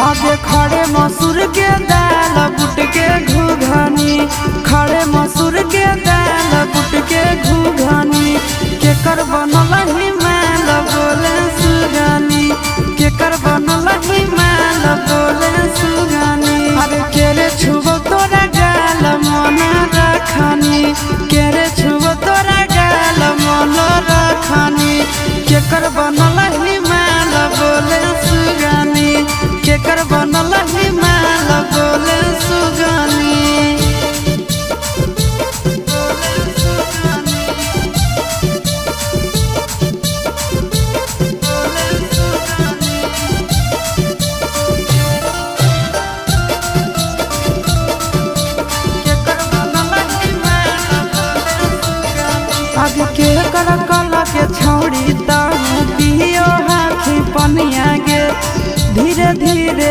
आगे खड़े मसूर के दाल बुट के घुघनी, खड़े मसूर के दाल बुट के घुघनी, केकर बनल हिमाल बोले सुगानी, केकर बनल हिमाल बोले सुगानी। अरे केरे छुबो तोरा गाल मन रखनी, केरे छुबो तोरा गाल मन रखनी, केकर बनल हिमाल बोले सुगानी, केकर बनल हिमाल बोले सुगानी। आगे के कर कला के छौड़ी पियो हाथी पनिया गे, धीरे धीरे